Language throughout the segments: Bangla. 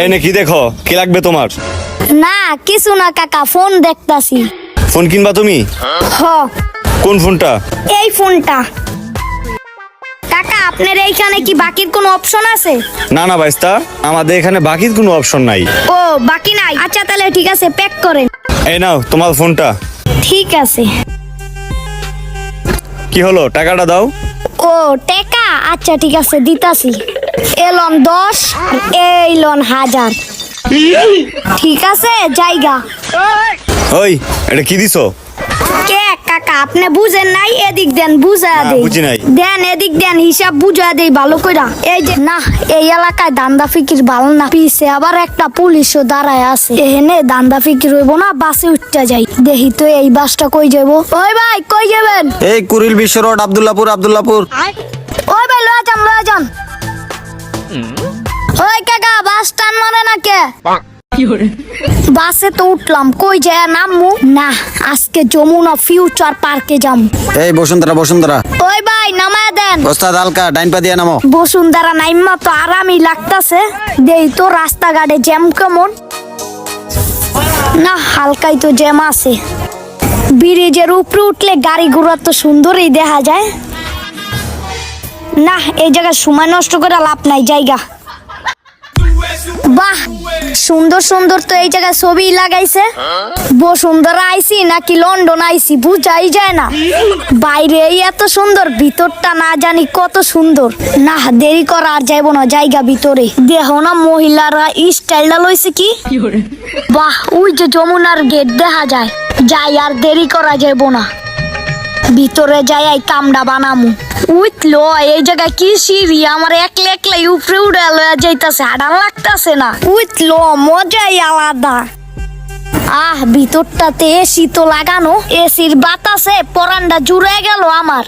এনে কি দেখো? কি লাগবে তোমার? না কিছু না কাকা, ফোন দেখতাছি। ফোন কিনবা তুমি? হ, কোন ফোনটা? এই ফোনটা। কাকা আপনার এইখানে কি বাকির কোনো অপশন আছে? না না ভাইস্তা, আমাদের এখানে বাকির কোনো অপশন নাই। ও বাকি নাই, আচ্ছা তাহলে ঠিক আছে, প্যাক করেন। এই নাও তোমার ফোনটা। ঠিক আছে। কি হলো, টাকাটা দাও। ও টাকা, আচ্ছা ঠিক আছে দিতাছি। এলন 10, এই লন 1000। ঠিক আছে জায়গা। ওই, এটা কি দিছো? কে কাকা আপনি বুঝেন নাই? এদিক দেন বুঝা না, দেই। বুঝি নাই। দেন এদিক দেন, হিসাব বুঝা দেই ভালো কইরা। এই যে না, এই এলাকায় দান্দা ফিকির ভালো না। পিছে আবার একটা পুলিশও দাঁড়ায় আছে। এখানে দান্দা ফিকির হইব না, বাসে উঠতে যাই। দেখি তো এই বাসটা কই যাবো। ওই ভাই কই যাবেন? এই কুড়িল বিশ্ব রোড, আব্দুল্লাহপুর। ওই ভাই লয়ে যান। ওই কাকা বাস টান মানে না কে? বাসে তো উঠলাম, কই যায় নামমু? না আজকে যমুনা ফিউচার পার্কে যাম। এই বসুন্ধরা। ওই ভাই নামায় দেন। ওস্তাদ হালকা ডাইন পা দিয়ে নামো। বসুন্ধরা নাইমা তো আরামই লাগতাছে। দেই তো রাস্তাঘাটে জ্যাম কেমন। না হালকাই তো জ্যাম আছে। ব্রিজের উপরে উঠলে গাড়ি ঘোড়া তো সুন্দরই দেখা যায়। না এই জায়গায় সময় নষ্ট করে লাভ নাই, জায়গা। বাহ সুন্দর সুন্দর তো এই জায়গায় ছবি লাগাইছে। বসুন্ধরা আইছি নাকি লন্ডন আইছি বুঝাই যায় না। বাইরে এত সুন্দর, ভিতরটা না জানি কত সুন্দর। না দেরি করা আর যাইব না, জায়গা ভিতরে। দেখো না মহিলারা স্টাইলটা লইছে কি। বাহ ওই যে যমুনার গেট দেখা যায়। যাই আর দেরি করা যাইব না, ভিতরে যাই এই কামড়া বানামু। উঠলো এই জায়গায় কি সিঁড়ি, আমার একলাই উপরে উড়ে লয়া যাইতাছে, হাঁটার লাগতাছে না। উঠলো মজাই আলাদা। ভিতরটাতে এসি তো লাগানো, এসির বাতাসে পরানটা জুড়ে গেল আমার।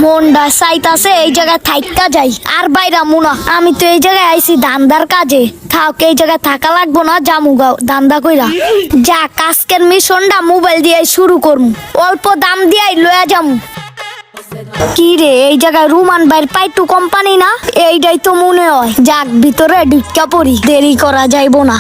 মনটা চাইতাছে এই জায়গায় থাইকা যাই, আর বাইরা মুনা। আমি তো এই জায়গায় আইছি ধান্দার কাজে। থাক এই জায়গায় থাকা লাগবো না, জামুগাও ধান্দা কইরা। যা আজকের মিশনটা মোবাইল দিয়ে শুরু করমু, অল্প দাম দিয়ে লয়া যামু। কি রে এই জায়গায় রুমান ভাইয়ের পাইটু কোম্পানি না? এইটাই তো মনে হয়। যাক ভিতরে ঢুকা পড়ি, দেরি করা যাইব না।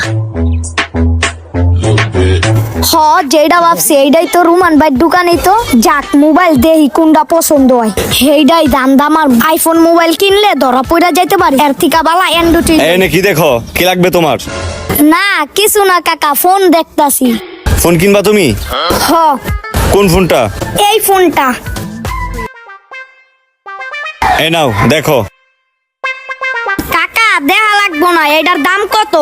যেটা ভাবছি এইটাই তো রুমান ভাইয়ের দোকানই তো। যাক মোবাইল দেহি কোনটা পছন্দ হয়, সেইটাই দাম দামার। আইফোন মোবাইল কিনলে ধরা পড়া যাইতে পারে, এর থেকে বালা অ্যান্ড্রয়েড। এনে কি দেখো? কি লাগবে তোমার? না কিছু না কাকা, ফোন দেখতাছি। ফোন কিনবা তুমি? হ, কোন ফোনটা? এই ফোনটা। এই নাও দেখো। কাকা দেখা লাগবো না, এটার দাম কত?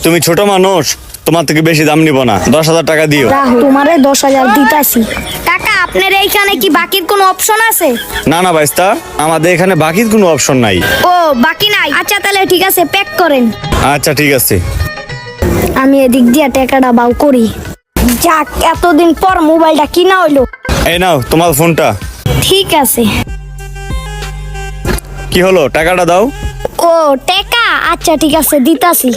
তুমি ছোট মানুষ, তোমার থেকে বেশি দাম নিব না, 10,000 টাকা দিও। তোমারে 10,000 দিতাছি। কাকা আপনার এইখানে কি বাকির কোনো অপশন আছে? না না ভাইস্তা, আমাদের এখানে বাকির কোনো অপশন নাই। ও বাকি নাই, আচ্ছা তাহলে ঠিক আছে, প্যাক করেন। আচ্ছা ঠিক আছে। আমি এদিক দিয়ে টাকাটা বাউ করি। যাক এতদিন পর মোবাইলটা কিনা হইলো। এই নাও তোমার ফোনটা। ঠিক আছে। কি হলো, টাকাটা দাও। ও টাকা, আচ্ছা ঠিক আছে দিতাছি।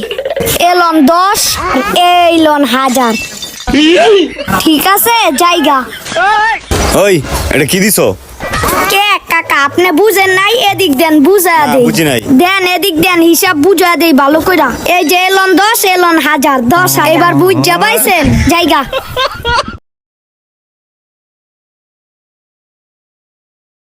এলন 10, এই লন 1000। ঠিক আছে জায়গা। ওই, এটা কি দিছো? কে কাকা আপনি বুঝেন নাই? এদিক দেন বুঝা না, দেই। বুঝি নাই। দেন এদিক দেন, হিসাব বুঝা দেই ভালো কইরা। এই যে এলন 10, এলন 1000, 10,000। এবার বুঝ যাবাইছেন জায়গা।